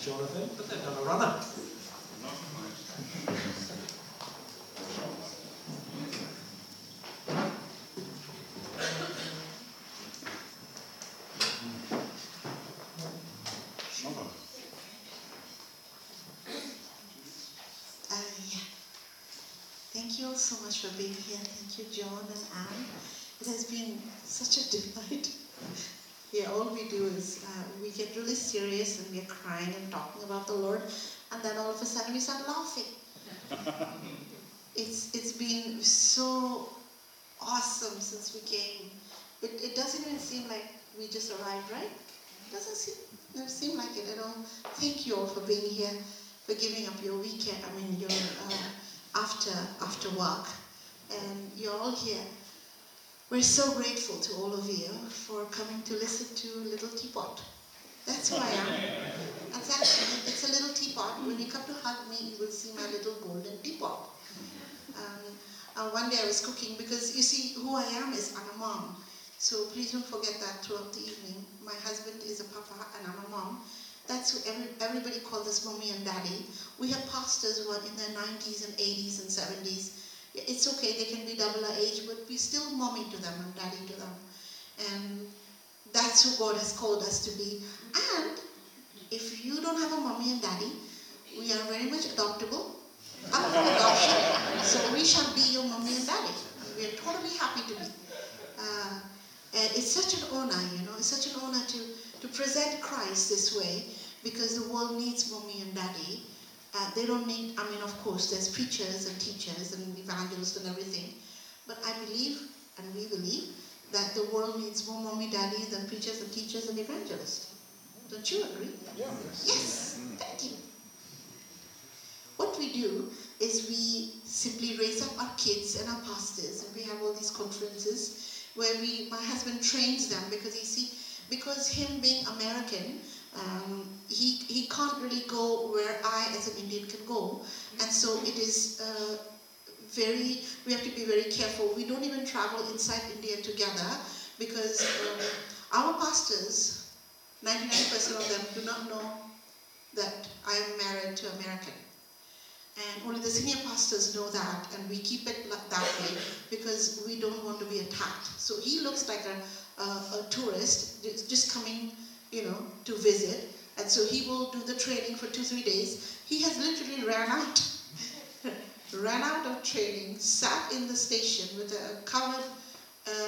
Jonathan, but they've done a runner. Thank you all so much for being here. Thank you, John and Anne. It has been such a delight. Yeah, all we do is we get really serious and we're crying and talking about the Lord, and then all of a sudden we start laughing. It's been so awesome since we came. It doesn't even seem like we just arrived, right? It doesn't seem like it at all. Thank you all for being here, for giving up your weekend, your after work, and you're all here. We're so grateful to all of you for coming to listen to Little Teapot. That's who I am. It's a little teapot. When you come to hug me, you will see my little golden teapot. One day I was cooking, because you see, who I am is I'm a mom. So please don't forget that throughout the evening. My husband is a papa and I'm a mom. That's who everybody calls us mommy and daddy. We have pastors who are in their 90s and 80s and 70s. It's okay, they can be double our age, but we're still mommy to them and daddy to them. And that's who God has called us to be. And if you don't have a mommy and daddy, we are very much adoptable. Up for adoption. So we shall be your mommy and daddy. We are totally happy to be. It's such an honor, it's such an honor to present Christ this way, because the world needs mommy and daddy. They don't need, of course, there's preachers and teachers and evangelists and everything. But I believe, and we believe, that the world needs more mommy daddies than preachers and teachers and evangelists. Don't you agree? Yeah. Yes, thank you. What we do is we simply raise up our kids and our pastors, and we have all these conferences where my husband trains them, because him being American, he can't really go where I as an Indian can go, and so it is we have to be very careful. We don't even travel inside India together, because our pastors, 99% of them do not know that I am married to American. And only the senior pastors know that, and we keep it that way because we don't want to be attacked. So he looks like a tourist just coming, to visit, and so he will do the training for 2-3 days. He has literally ran out of training, sat in the station with covered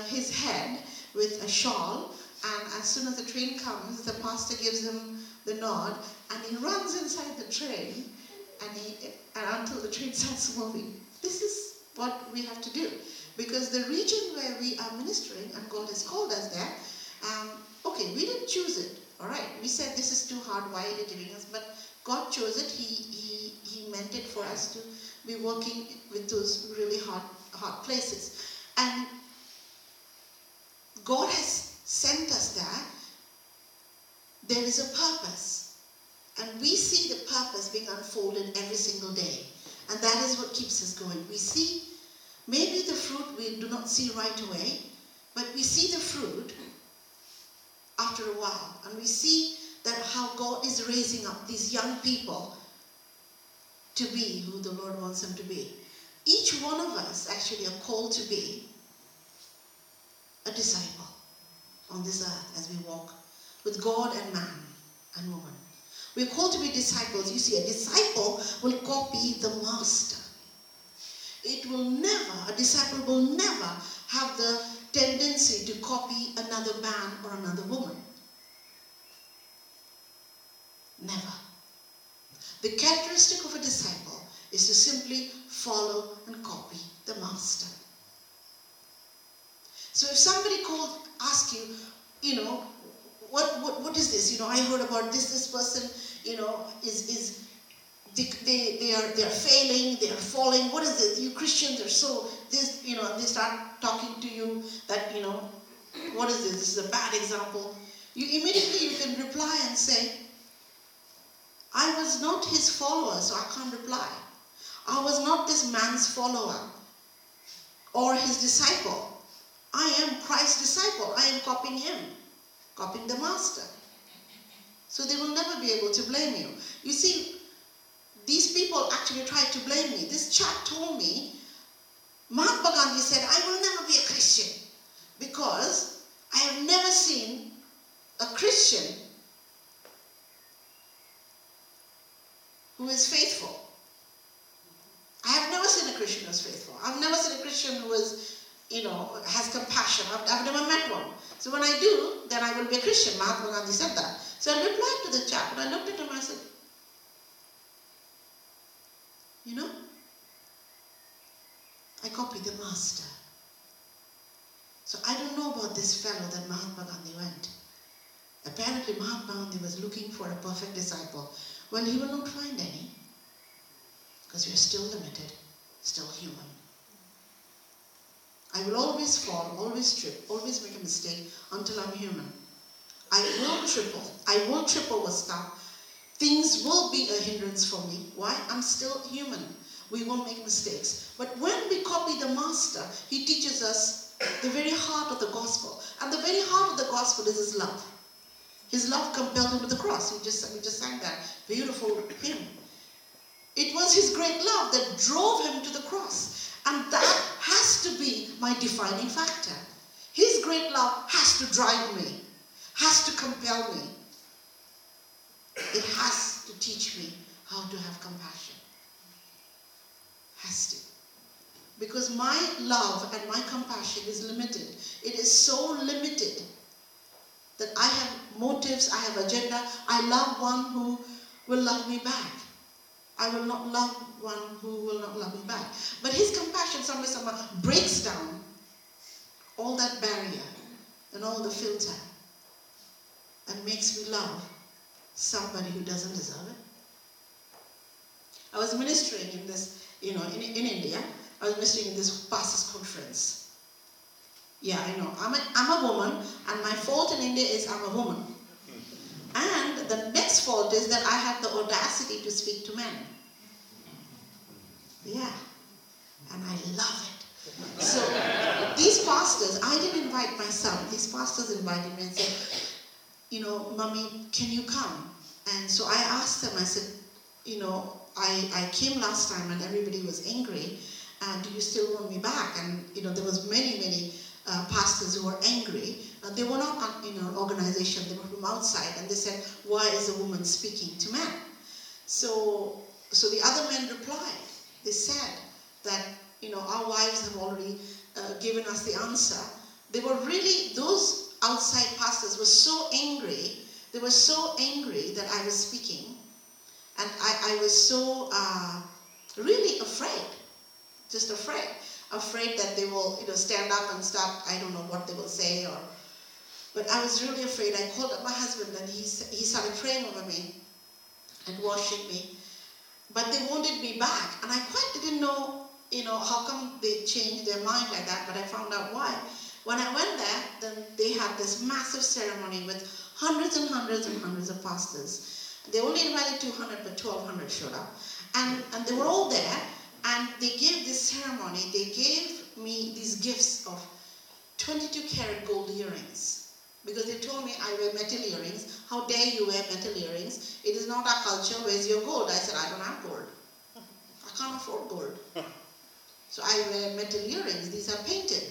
his head with a shawl, and as soon as the train comes, the pastor gives him the nod, and he runs inside the train. And until the train starts moving. This is what we have to do. Because the region where we are ministering, and God has called us there, okay, we didn't choose it, all right? We said this is too hard, why are you giving us? But God chose it. He meant it for us to be working with those really hard places. And God has sent us there. There is a purpose. And we see the purpose being unfolded every single day. And that is what keeps us going. We see, maybe the fruit we do not see right away, but we see the fruit after a while. And we see that how God is raising up these young people to be who the Lord wants them to be. Each one of us actually are called to be a disciple on this earth as we walk with God and man and woman. We're called to be disciples. You see, a disciple will copy the master. A disciple will never have the tendency to copy another man or another woman. Never. The characteristic of a disciple is to simply follow and copy the master. So if somebody asks you, what is this? I heard about this person, they are failing, they are falling. What is this? You Christians are so this, and they start talking to you that, what is this? This is a bad example. You can reply and say, I was not his follower, so I can't reply. I was not this man's follower or his disciple. I am Christ's disciple. I am copying him. Copying the master. So they will never be able to blame you. You see, these people actually tried to blame me. This chap told me, Mahatma Gandhi said, I will never be a Christian because I have never seen a Christian who is faithful. I have never seen a Christian who is faithful. I've never seen a Christian who is, has compassion. I've never met one. So when I do, then I will be a Christian. Mahatma Gandhi said that. So I replied to the chap, and I looked at him and I said, I copied the master. So I don't know about this fellow that Mahatma Gandhi went. Apparently Mahatma Gandhi was looking for a perfect disciple. Well, he will not find any, because we are still limited, still human. I will always fall, always trip, always make a mistake until I'm human. I will triple with stuff. Things will be a hindrance for me. Why? I'm still human. We will make mistakes. But when we copy the master, he teaches us the very heart of the gospel. And the very heart of the gospel is his love. His love compelled him to the cross. We just sang that beautiful hymn. It was his great love that drove him to the cross. And that has to be my defining factor. His great love has to drive me, has to compel me. It has to teach me how to have compassion. Has to. Because my love and my compassion is limited. It is so limited that I have motives, I have agenda. I love one who will love me back. I will not love one who will not love me back. But his compassion somehow breaks down all that barrier and all the filter and makes me love somebody who doesn't deserve it. I was ministering in this, in India. I was ministering in this pastors' conference. Yeah, I know. I'm a woman, and my fault in India is I'm a woman. And the next fault is that I have the audacity to speak to men. Yeah. And I love it. So these pastors, I didn't invite myself. These pastors invited me and said, Mummy, can you come? And so I asked them, I said, I came last time and everybody was angry. And do you still want me back? And, there was many pastors who were angry. They were not in an organization, they were from outside. And they said, why is a woman speaking to men? So the other men replied. They said that, our wives have already given us the answer. They were really, those outside pastors were so angry. They were so angry that I was speaking. And I was so really afraid. Just afraid. Afraid that they will, stand up and start, I don't know what they will say. But I was really afraid. I called up my husband and he started praying over me and washing me. But they wanted me back. And I quite didn't know, how come they changed their mind like that. But I found out why. When I went there, then they had this massive ceremony with hundreds and hundreds and hundreds of pastors. They only invited 200, but 1,200 showed up. And they were all there. And they gave this ceremony, they gave me these gifts of 22-karat gold earrings. Because they told me I wear metal earrings. How dare you wear metal earrings? It is not our culture. Where's your gold? I said, I don't have gold. I can't afford gold. So I wear metal earrings. These are painted.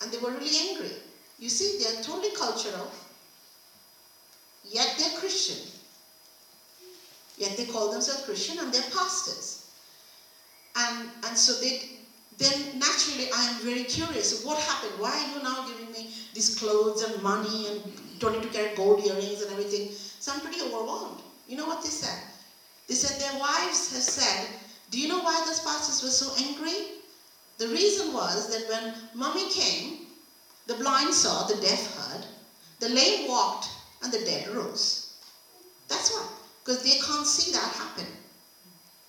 And they were really angry. You see, they are totally cultural. Yet they're Christian. Yet they call themselves Christian and they're pastors. And so then naturally I am very curious. What happened? Why are you now giving me these clothes and money and 22-karat gold earrings and everything? So I'm pretty overwhelmed. You know what they said? They said their wives have said, do you know why those pastors were so angry? The reason was that when Mummy came, the blind saw, the deaf heard, the lame walked, and the dead rose. That's why. Because they can't see that happen.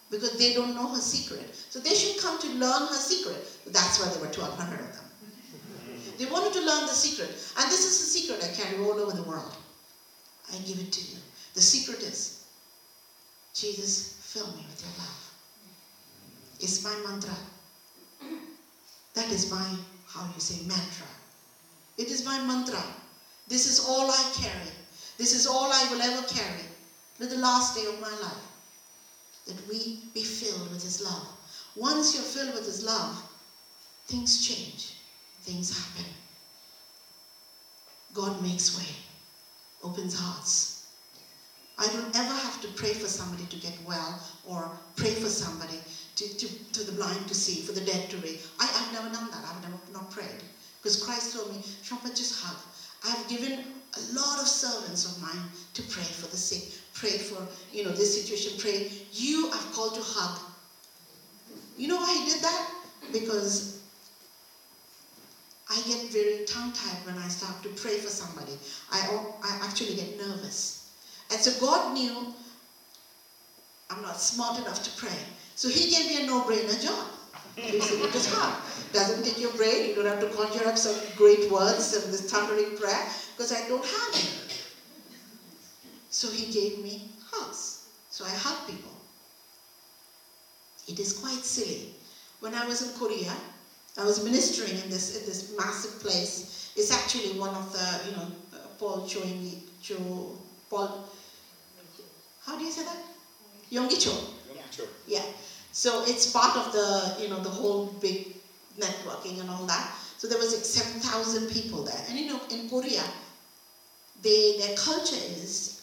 Because they don't know her secret. So they should come to learn her secret. That's why there were 1,200 of them. They wanted to learn the secret. And this is the secret I carry all over the world. I give it to you. The secret is, Jesus, fill me with your love. It's my mantra. That is my, how you say, mantra. It is my mantra. This is all I carry. This is all I will ever carry to the last day of my life. That we be filled with His love. Once you're filled with His love, things change. Things happen. God makes way. Opens hearts. I don't ever have to pray for somebody to get well or pray for somebody to the blind to see, for the dead to raise. I've never done that. I've never not prayed. Because Christ told me, Shompa, just hug. I've given a lot of servants of mine to pray for the sick, pray for, this situation, pray. You I've called to hug. You know why He did that? Because I get very tongue-tied when I start to pray for somebody. I actually get nervous. And so God knew I'm not smart enough to pray. So He gave me a no-brainer job. He said, you just hug. Doesn't take your brain. You don't have to conjure up some great words and this thundering prayer, because I don't have it. So He gave me hugs. So I hug people. It is quite silly. When I was in Korea, I was ministering in this massive place. It's actually one of the, Paul, how do you say that? Yonggi-cho. Yeah. So it's part of the, the whole big networking and all that. So there was like 7,000 people there. And in Korea, their culture is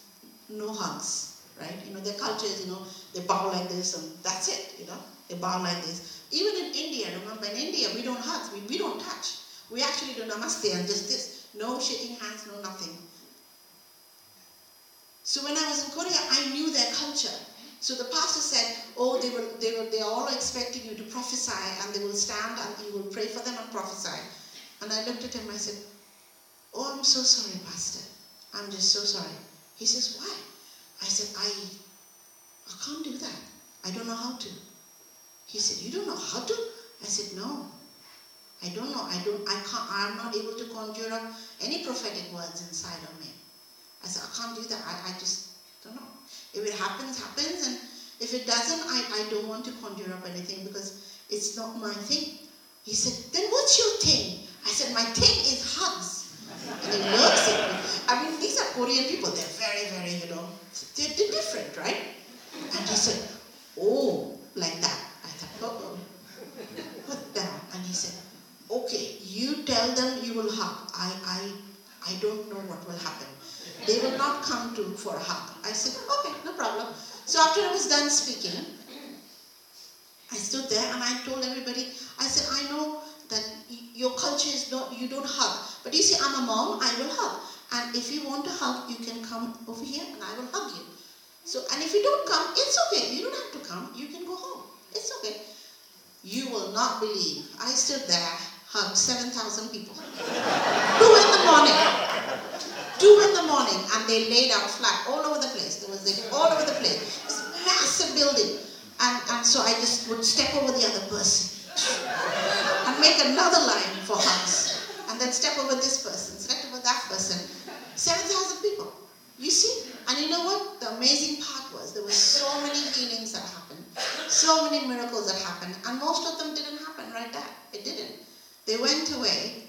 no hugs, right? Their culture is, they bow like this and that's it, They bow like this. Even in India, remember, in India, we don't hug, we don't touch. We actually do namaste and just this. No shaking hands, no nothing. So when I was in Korea, I knew their culture. So the pastor said, they're all expecting you to prophesy, and they will stand and you will pray for them and prophesy. And I looked at him, I said, oh, I'm so sorry, Pastor. I'm just so sorry. He says, why? I said, I can't do that. I don't know how to. He said, you don't know how to? I said, no. I don't know. I'm not able to conjure up any prophetic words inside of me. I said, I can't do that. I just don't know. If it happens, happens. And if it doesn't, I don't want to conjure up anything because it's not my thing. He said, then what's your thing? I said, my thing is hugs. And he looks at me. I mean, these are Korean people. They're very, very, they're different, right? And he said, oh, like that. I thought, uh-oh. Put down. And he said, okay, you tell them you will hug. I don't know what will happen. They will not come for a hug. I said, okay, no problem. So after I was done speaking, I stood there and I told everybody, I said, I know that your culture is you don't hug. But you see, I'm a mom, I will hug. And if you want to hug, you can come over here and I will hug you. So, and if you don't come, it's okay. You don't have to come. You can go home. It's okay. You will not believe. I stood there, hugged 7,000 people. 2 in the morning. 2 in the morning. And they laid out flat all over the place. There was all over the place. This massive building. And so I just would step over the other person. And make another line for hugs. And then step over this person. Step over that person. 7,000 people. You see? And you know what? The amazing part was there were so many healings that happened. So many miracles that happened. And most of them didn't happen right there. It didn't. They went away.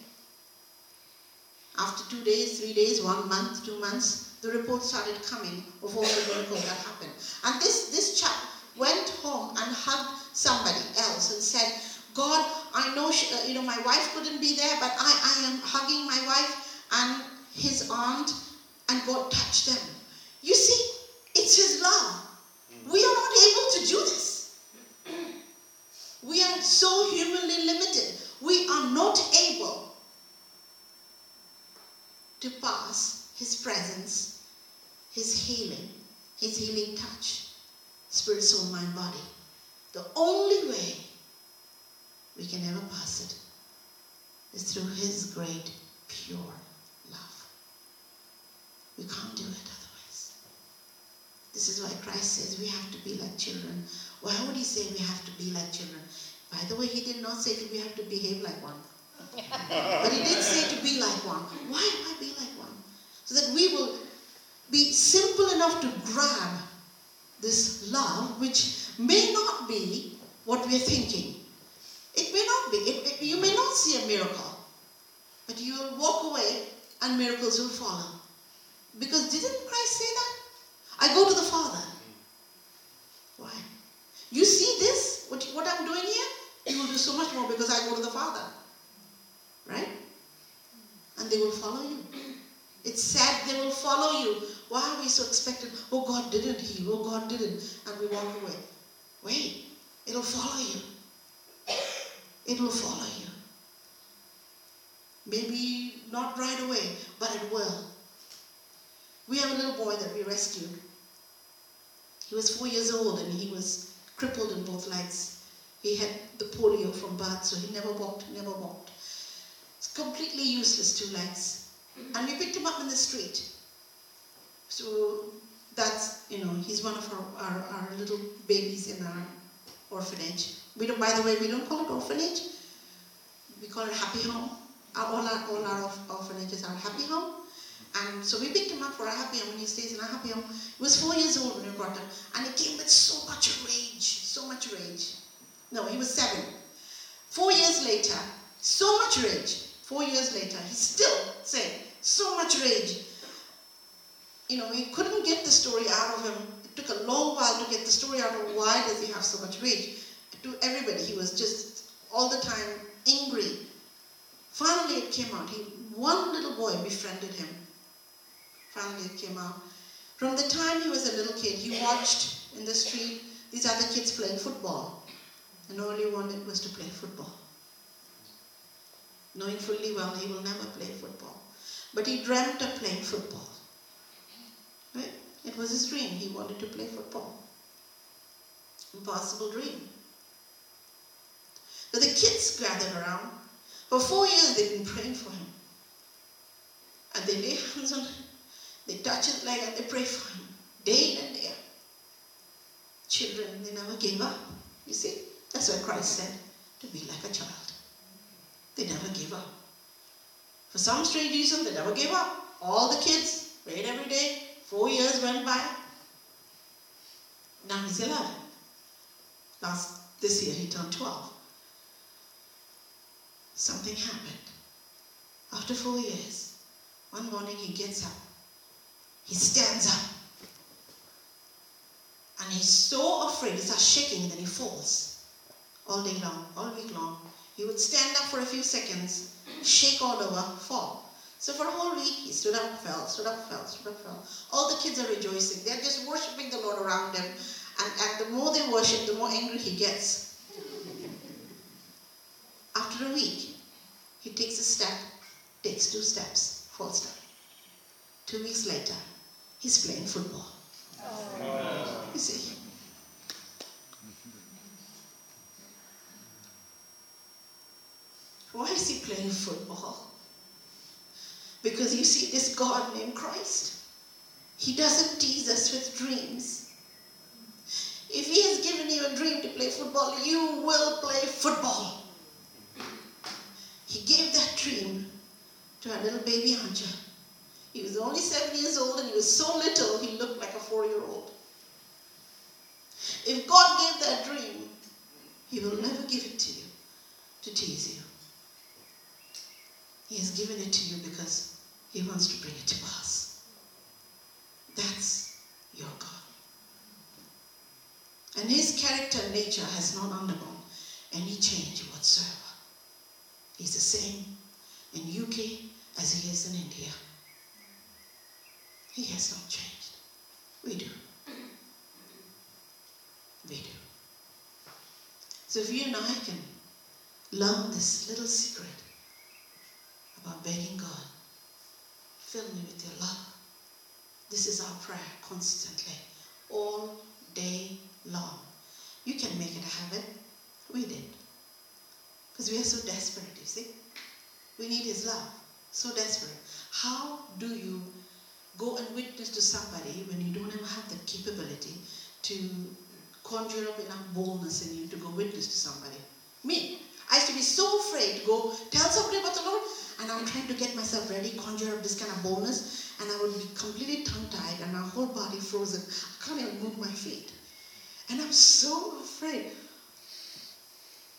After 2 days, 3 days, 1 month, 2 months, the report started coming of all the miracles that happened. And this chap went home and hugged somebody else and said, God, I know my wife couldn't be there, but I am hugging my wife and his aunt, and God touched them. You see, it's His love. We are not able to do this. We are so humanly limited. We are not able to pass His presence, His healing touch, spirit, soul, mind, body. The only way we can ever pass it is through His great, pure love. We can't do it otherwise. This is why Christ says we have to be like children. Why would He say we have to be like children? By the way, He did not say we have to behave like one. But He did say to be like one. Why be like one? So that we will be simple enough to grab this love, which may not be what we're thinking. It may not be. You may not see a miracle. But you will walk away and miracles will follow. Because didn't Christ say that? I go to the Father. Why? You see this? What I'm doing here? You will do so much more because I go to the Father. Right? And they will follow you. It's sad they will follow you. Why are we so expectant? Oh, God didn't heal. Oh, God didn't. And we walk away. Wait. It'll follow you. It will follow you. Maybe not right away, but it will. We have a little boy that we rescued. He was 4 years old and he was crippled in both legs. He had the polio from birth, so he never walked. It's completely useless 2 legs. And we picked him up in the street. So that's, he's one of our little babies in our orphanage. By the way, we don't call it orphanage. We call it happy home. All our orphanages are happy home. And so we picked him up for a happy home, and he stays in a happy home. He was 4 years old when we brought him. And he came with so much rage. No, he was 7. 4 years later, so much rage. 4 years later, he's still saying, so much rage. We couldn't get the story out of him. It took a long while to get the story out of why does he have so much rage. To everybody, he was just all the time angry. Finally, it came out. One little boy befriended him. Finally, it came out. From the time he was a little kid, he watched in the street these other kids playing football. And all he wanted was to play football. Knowing fully well he will never play football. But he dreamt of playing football. Right? It was his dream. He wanted to play football. Impossible dream. So the kids gathered around. For 4 years they've been praying for him. And they lay hands on him. They touch his leg and they pray for him. Day in and day out. Children, they never gave up. You see? That's why Christ said to be like a child. They never gave up. For some strange reason, they never gave up. All the kids prayed every day. 4 years went by. Now he's 11. This year he turned 12. Something happened. After 4 years, one morning he gets up. He stands up. And he's so afraid, he starts shaking, and then he falls. All day long, all week long. He would stand up for a few seconds, shake all over, fall. So for a whole week, he stood up, fell, stood up, fell, stood up, fell. All the kids are rejoicing. They're just worshiping the Lord around him. And the more they worship, the more angry he gets. After a week, he takes a step, takes 2 steps, falls down. 2 weeks later, he's playing football. Oh. You see? Why is he playing football? Because you see, this God named Christ, he doesn't tease us with dreams. If he has given you a dream to play football, you will play football. He gave that dream to our little baby Anja. He was only 7 years old and he was so little he looked like a 4-year-old. If God gave that dream, he will never give it to you to tease you. He has given it to you because he wants to bring it to pass. That's your God. And his character and nature has not undergone any change whatsoever. He's the same in UK as he is in India. He has not changed. We do. We do. So if you and I can learn this little secret about begging God, fill me with your love. This is our prayer constantly, all day long. You can make it a habit. We did. Because we are so desperate, you see. We need his love. So desperate. How do you go and witness to somebody when you don't even have the capability to conjure up enough boldness in you to go witness to somebody? Me. I used to be so afraid to go tell somebody about the Lord, and I'm trying to get myself ready, conjure up this kind of boldness, and I would be completely tongue-tied and my whole body frozen. I can't even move my feet. And I'm so afraid.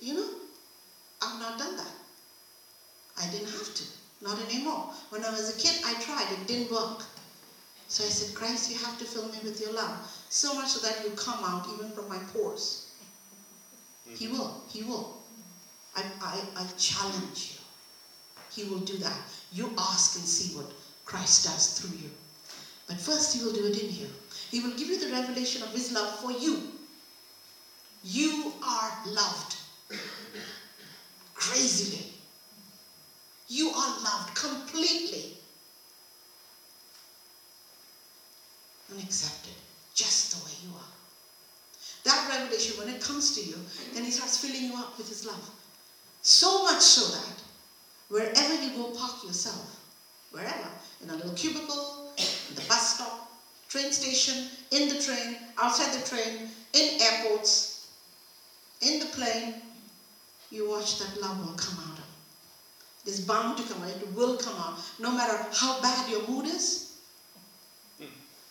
You know, I've not done that. I didn't have to. Not anymore. When I was a kid, I tried. It didn't work. So I said, Christ, you have to fill me with your love. So much so that you come out even from my pores. He will. He will. I challenge you. He will do that. You ask and see what Christ does through you. But first he will do it in you. He will give you the revelation of his love for you. You are loved. Crazily. You are loved completely. And accepted. Just the way you are. That revelation, when it comes to you, then he starts filling you up with his love. So much so that wherever you go park yourself, wherever, in a little cubicle, in the bus stop, train station, in the train, outside the train, in airports, in the plane, you watch that love will come out of it. It is bound to come out. It will come out. No matter how bad your mood is,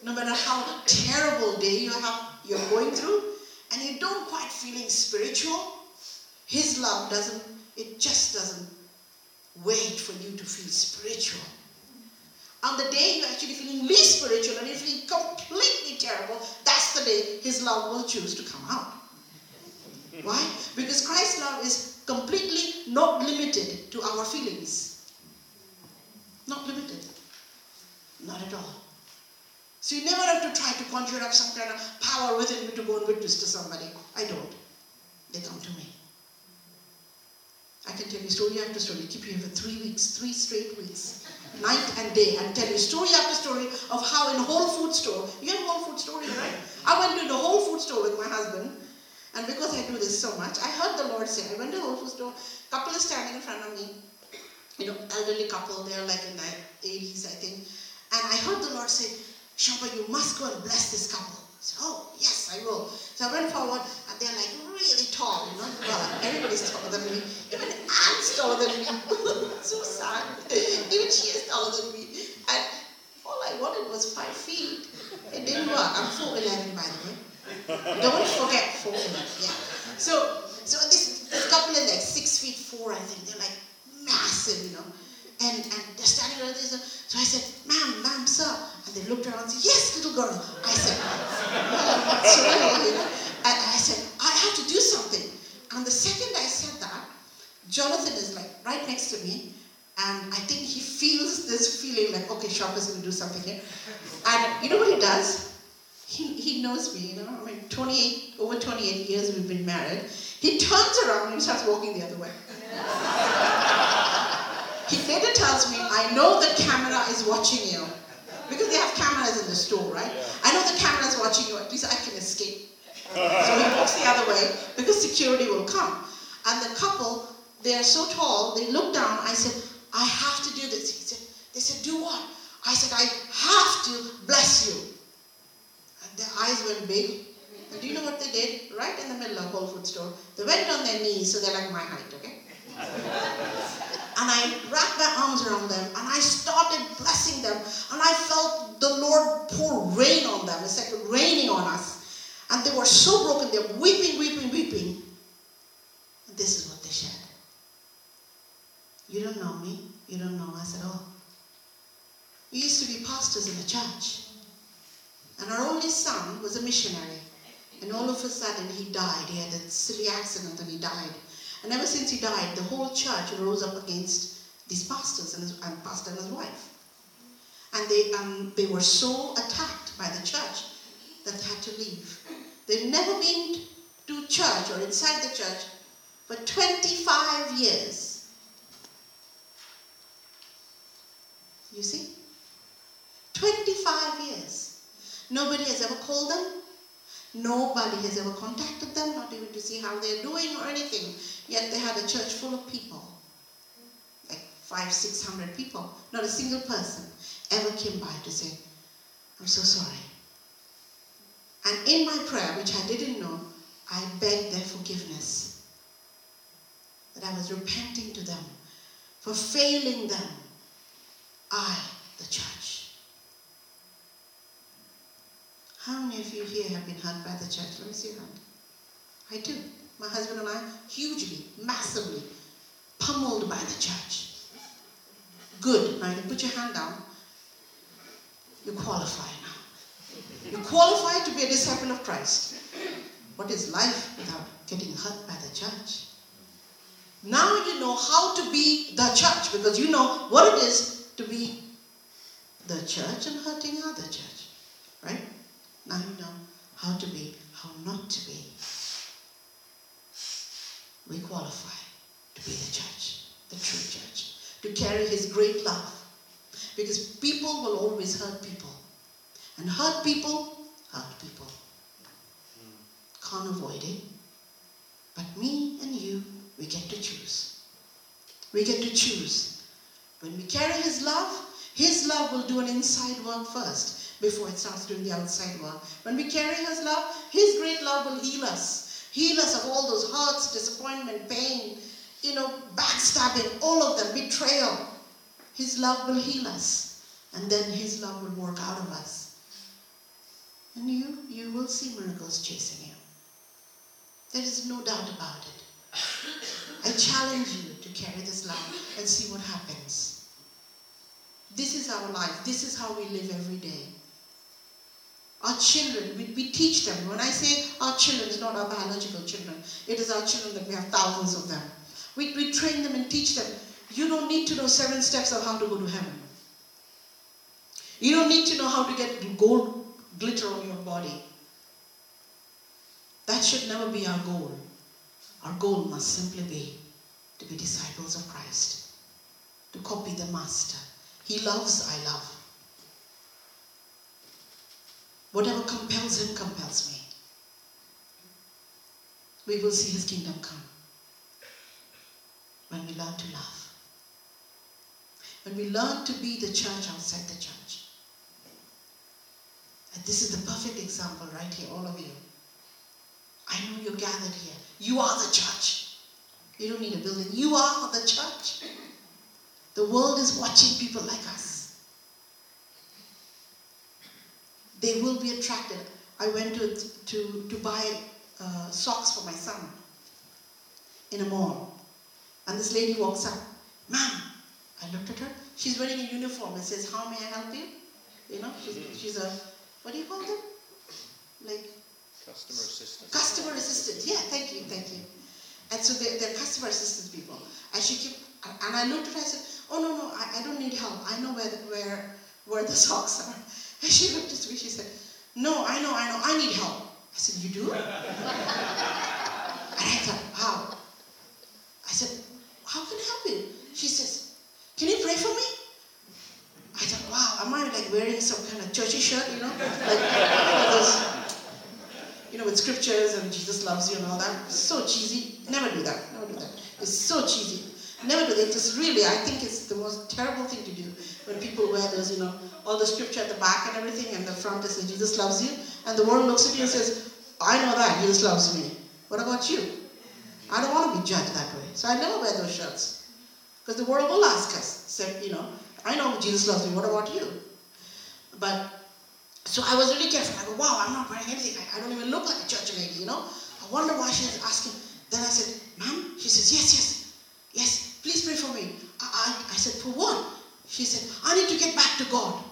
no matter how terrible day you're going through, and you don't quite feeling spiritual, his love just doesn't wait for you to feel spiritual. On the day you're actually feeling least spiritual and you're feeling completely terrible, that's the day his love will choose to come out. Why? Because Christ's love is completely not limited to our feelings. Not limited. Not at all. So you never have to try to conjure up some kind of power within you to go and witness to somebody. I don't. They come to me. I can tell you story after story, keep you here for 3 weeks, 3 straight weeks, night and day, and tell you story after story of how in a Whole Food store, you have a Whole Food store, right? I went to the Whole Food store with my husband, and because I do this so much, I heard the Lord say, I went to the Whole Food store, couple is standing in front of me, elderly couple, they're like in their 80s, I think, and I heard the Lord say, Shamba, you must go and bless this couple. I said, oh, yes, I will. So I went forward, and they're like really tall, Well, everybody's taller than me. Even Anne's taller than me. So sad. Even she is taller than me. And all I wanted was 5 feet. It didn't work. I'm 4'11", by the way. Don't forget 4'11", yeah. So this couple is like 6'4", I think. They're like massive, And they're standing around there. So I said, ma'am, sir. And they looked around and said, yes, little girl. I said, And I said, I have to do something. And the second I said that, Jonathan is like right next to me. And I think he feels this feeling like, okay, Shop is going to do something here. And you know what he does? He knows me, I mean, over 28 years we've been married. He turns around and he starts walking the other way. He later tells me, I know the camera is watching you. Because they have cameras in the store, right? Yeah. I know the camera is watching you, at least I can escape. So he walks the other way, because security will come. And the couple, they are so tall, they look down, I said, I have to do this. They said, do what? I said, I have to bless you. And their eyes went big. And do you know what they did? Right in the middle of Whole Food store, they went on their knees, so they're like my height, okay? And I wrapped my arms around them, and I started blessing them, and I felt the Lord pour rain on them. It's like raining on us. And they were so broken, they were weeping. And this is what they shared. You don't know me, you don't know us at all. We used to be pastors in a church, and our only son was a missionary. And all of a sudden he died. He had a silly accident and he died. And ever since he died, the whole church rose up against these pastors and pastor and his wife. And they were so attacked by the church that they had to leave. They've never been to church or inside the church for 25 years. You see? 25 years. Nobody has ever called them. Nobody has ever contacted them, not even to see how they're doing or anything. Yet they had a church full of people. Like 500-600 people. Not a single person ever came by to say, I'm so sorry. And in my prayer, which I didn't know, I begged their forgiveness. That I was repenting to them for failing them. I, the church. How many of you here have been hurt by the church? Let me see your hand. I do. My husband and I, hugely, massively, pummeled by the church. Good. Now you can put your hand down. You qualify now. You qualify to be a disciple of Christ. What is life without getting hurt by the church? Now you know how to be the church, because you know what it is to be the church and hurting other church. Right? Now you know how to be, how not to be. We qualify to be the church, the true church, to carry his great love. Because people will always hurt people. And hurt people. Can't avoid it. But me and you, we get to choose. We get to choose. When we carry his love will do an inside work first before it starts doing the outside work. When we carry his love, his great love will heal us. Heal us of all those hurts, disappointment, pain, backstabbing, all of them, betrayal. His love will heal us. And then his love will work out of us. And you will see miracles chasing you. There is no doubt about it. I challenge you to carry this love and see what happens. This is our life. This is how we live every day. Our children, we teach them. When I say our children, it's not our biological children. It is our children that we have thousands of them. We train them and teach them. You don't need to know 7 steps of how to go to heaven. You don't need to know how to get gold glitter on your body. That should never be our goal. Our goal must simply be to be disciples of Christ, to copy the Master. He loves, I love. Whatever compels him compels me. We will see his kingdom come when we learn to love. When we learn to be the church outside the church. And this is the perfect example right here, all of you. I know you're gathered here. You are the church. You don't need a building. You are the church. The world is watching people like us. They will be attracted. I went to buy socks for my son in a mall. And this lady walks up. Ma'am, I looked at her. She's wearing a uniform. It says, how may I help you? She's a, what do you call them? Like, customer assistant. Customer assistant. Yeah, thank you. And so they're customer assistant people. And I looked at her, I said, oh no, I don't need help. I know where the socks are. And she looked at me, she said, no, I know, I need help. I said, you do? And I thought, wow. I said, how can I help you? She says, can you pray for me? I thought, wow, am I like wearing some kind of churchy shirt, like those, with scriptures and Jesus loves you and all that. So cheesy. Never do that. It's so cheesy. Never do that. It's really, I think it's the most terrible thing to do when people wear those, all the scripture at the back and everything, and the front says Jesus loves you, and the world looks at you and says, I know that, Jesus loves me. What about you? I don't want to be judged that way. So I never wear those shirts. Because the world will ask us, I know Jesus loves me, what about you? So I was really careful. I go, wow, I'm not wearing anything. I don't even look like a church lady, I wonder why she's asking. Then I said, ma'am? She says, yes, please pray for me. I said, for what? She said, I need to get back to God.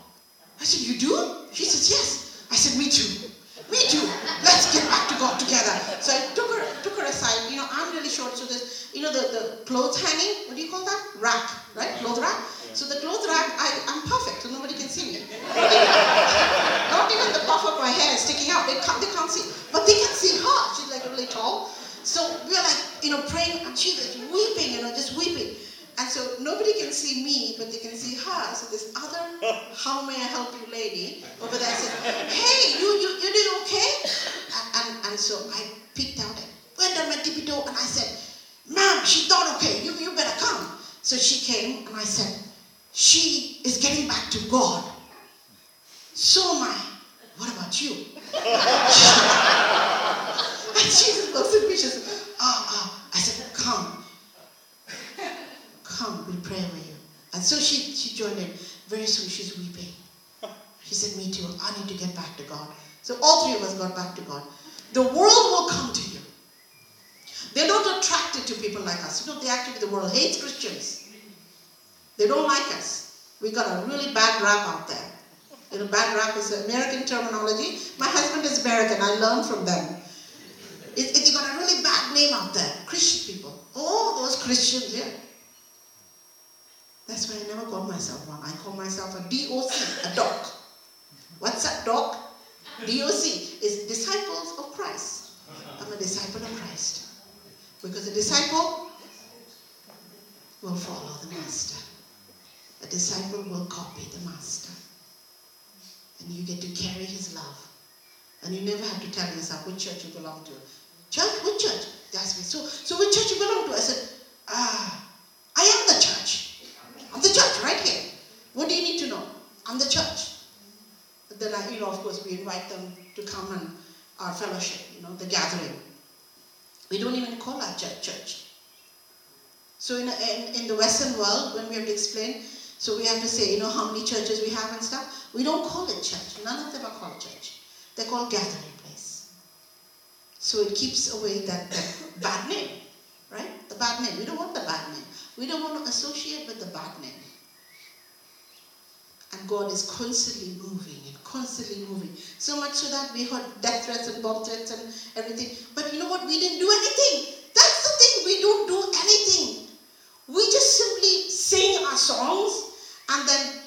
I said, you do? She says, yes. I said, me too. Let's get back to God together. So I took her aside. I'm really short, so there's, the clothes hanging, what do you call that? Rack, right? Clothes rack. So the clothes rack, I'm perfect, so nobody can see me. Not even the puff of my hair is sticking out. They can't see. But they can see her. She's like really tall. So we're like, praying, and she's weeping, just weeping. And so nobody can see me, but they can see her. So this other, how may I help you lady, over there said, hey, you doing okay? And so I peeked out and went on my tippy toe, and I said, ma'am, she's not okay. You better come. So she came, and I said, she is getting back to God. So am I. What about you? And she looks at me, she says, I said, come, we'll pray over you. And so she joined in. Very soon she's weeping. She said, me too, I need to get back to God. So all three of us got back to God. The world will come to you. They're not attracted to people like us. The world hates Christians. They don't like us. We got a really bad rap out there. Bad rap is American terminology. My husband is American. I learned from them. They got a really bad name out there. Christian people. Oh, those Christians, yeah. That's why I never call myself one. I call myself a DOC, a doc. What's that, doc? DOC is disciples of Christ. I'm a disciple of Christ. Because a disciple will follow the master. A disciple will copy the master. And you get to carry his love. And you never have to tell yourself which church you belong to. Church? Which church? They asked me, so which church you belong to? I said, I am the church. I'm the church right here. What do you need to know? I'm the church. But then, of course, we invite them to come and our fellowship, the gathering. We don't even call our church. So in the Western world, when we have to explain, so we have to say, how many churches we have and stuff. We don't call it church. None of them are called church. They're called gathering place. So it keeps away that bad name, right? The bad name. We don't want the bad name. We don't want to associate with the bad name. And God is constantly moving and constantly moving. So much so that we heard death threats and bomb threats and everything. But you know what? We didn't do anything. That's the thing. We don't do anything. We just simply sing our songs, and then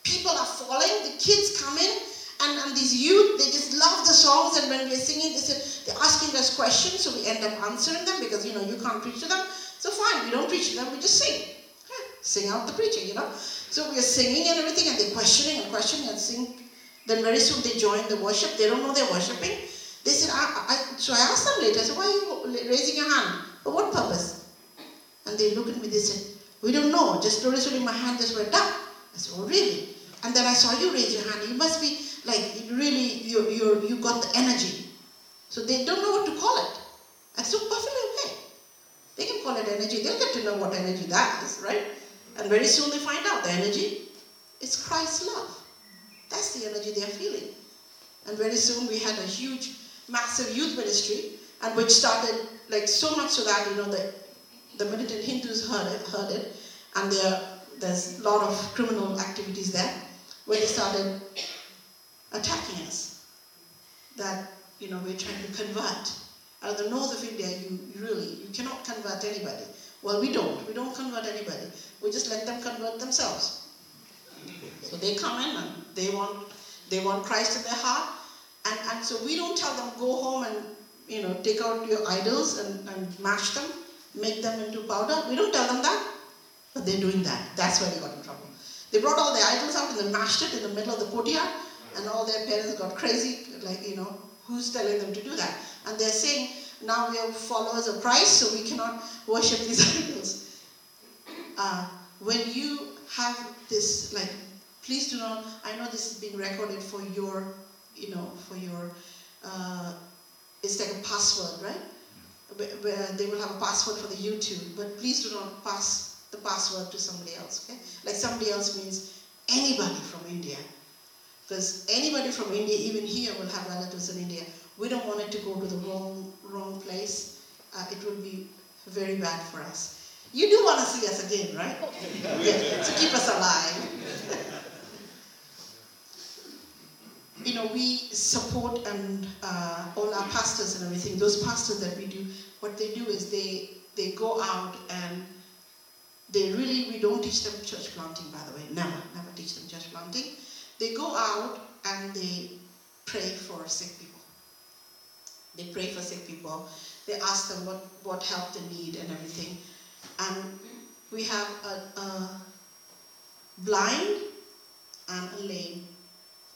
people are falling. The kids come in, and these youth, they just love the songs. And when we're singing, they're asking us questions, so we end up answering them because, you can't preach to them. So fine, we don't preach to them, we just sing. Sing out the preaching, So we are singing and everything, and they're questioning and sing. Then very soon they join the worship. They don't know they're worshiping. They said, so I asked them later, I said, why are you raising your hand? For what purpose? And they looked at me, they said, we don't know. Just slowly my hand just went up. I said, oh really? And then I saw you raise your hand. You must be like, really, you got the energy. So they don't know what to call it. I said, perfectly okay. They can call it energy. They'll get to know what energy that is, right? And very soon they find out the energy is Christ's love. That's the energy they're feeling. And very soon we had a huge, massive youth ministry, and which started like so much so that, the militant Hindus heard it, and there's a lot of criminal activities there, where they started attacking us. That, we're trying to convert. Out of the north of India, you cannot convert anybody. Well, we don't convert anybody. We just let them convert themselves. So they come in and they want Christ in their heart, and so we don't tell them go home and take out your idols and mash them, make them into powder. We don't tell them that, but they're doing that. That's why they got in trouble. They brought all the idols out and they mashed it in the middle of the courtyard, and all their parents got crazy, like, who's telling them to do that? And they're saying, now we are followers of Christ, so we cannot worship these idols. When you have this, like, please do not, I know this is being recorded for your, it's like a password, right? Where they will have a password for the YouTube, but please do not pass the password to somebody else, okay? Like somebody else means anybody from India. Because anybody from India, even here, will have relatives in India. We don't want it to go to the wrong place. It will be very bad for us. You do want to see us again, right? Yeah, to keep us alive. We support and all our pastors and everything. Those pastors that we do, what they do is they go out and we don't teach them church planting, by the way. Never teach them church planting. They go out and they pray for sick people. They pray for sick people. They ask them what help they need and everything. And we have a blind and a lame,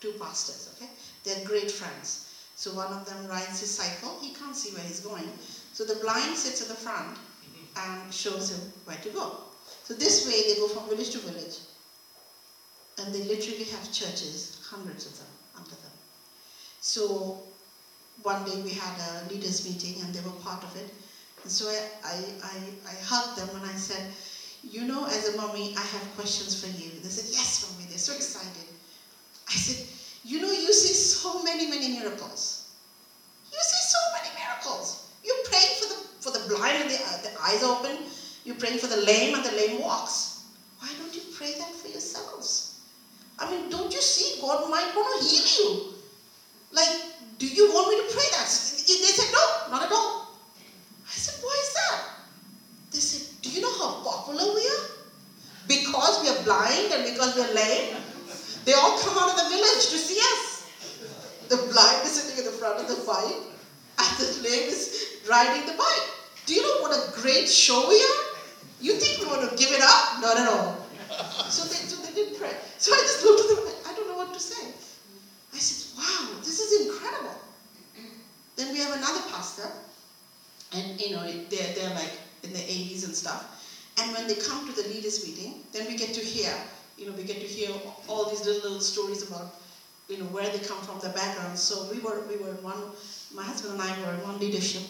2 pastors, okay? They're great friends. So one of them rides his cycle. He can't see where he's going. So the blind sits at the front and shows him where to go. So this way they go from village to village. And they literally have churches, hundreds of them, under them. So one day we had a leaders meeting and they were part of it. And so I hugged them and I said, as a mommy, I have questions for you. They said, yes, mommy. They're so excited. I said, you see so many miracles. You see so many miracles. You're praying for the blind and the eyes open. You're praying for the lame and the lame walks. Why don't you pray that for yourselves? I mean, don't you see God might want to heal you? Like, do you want me to pray that? They said, no, not at all. I said, why is that? They said, do you know how popular we are? Because we are blind and because we are lame, they all come out of the village to see us. The blind is sitting in the front of the bike and the lame is riding the bike. Do you know what a great show we are? You think we want to give it up? Not at all. So they didn't pray. So I just looked at them, I don't know what to say. I said, wow, this is incredible. Then we have another pastor, and they're like in the 80s and stuff. And when they come to the leaders meeting, then we get to hear, all these little stories about, where they come from, their background. So we were in one, my husband and I were in one leadership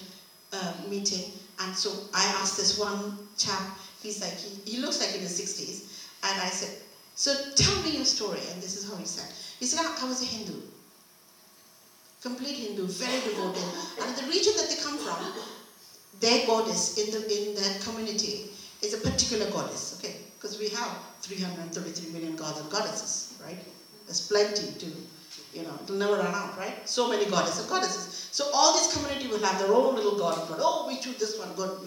meeting, and so I asked this one chap, he's like, he looks like in his 60s, and I said, so tell me your story, and this is how he said. He said, I was a Hindu, complete Hindu, very devoted, and the region that they come from, their goddess in that community is a particular goddess, okay? Because we have 333 million gods and goddesses, right? There's plenty to, it'll never run out, right? So many goddesses. So all this community will have their own little god. Oh, we choose this one, God,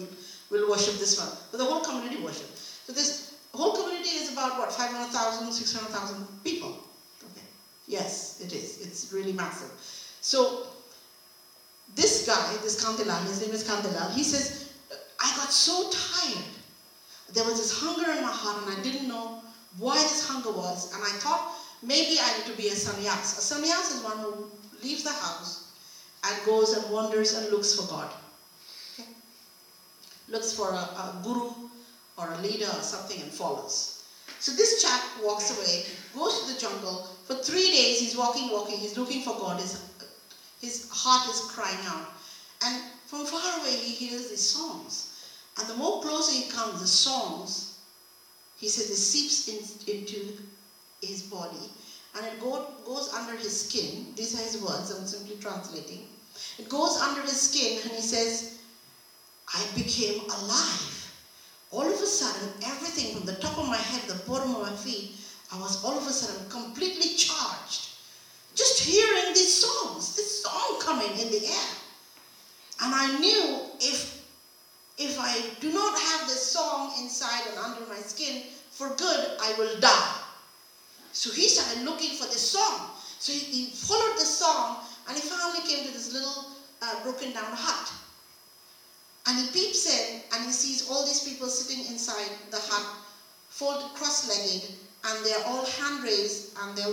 we'll worship this one. So the whole community worship. So this whole community is about, what, 500,000, 600,000 people? Okay. Yes, it is. It's really massive. So this guy, this Kandilal, his name is Kandilal, he says, I got so tired. There was this hunger in my heart and I didn't know why this hunger was. And I thought maybe I need to be a sannyas. A sannyas is one who leaves the house and goes and wanders and looks for God. Okay? Looks for a guru or a leader or something and follows. So this chap walks away, goes to the jungle. For 3 days he's walking, he's looking for God. His heart is crying out. And from far away he hears these songs. And the more closer he comes, the songs, he says, it seeps into his body. And it goes under his skin. These are his words, I'm simply translating. It goes under his skin and he says, I became alive. All of a sudden, everything from the top of my head to the bottom of my feet, I was all of a sudden completely charged. Just hearing these songs, this song coming in the air. And I knew if I do not have this song inside and under my skin, for good, I will die. So he started looking for this song. So he followed the song, and he finally came to this little broken down hut. And he peeps in, and he sees all these people sitting inside the hut, folded cross-legged, and they're all hand raised, and they're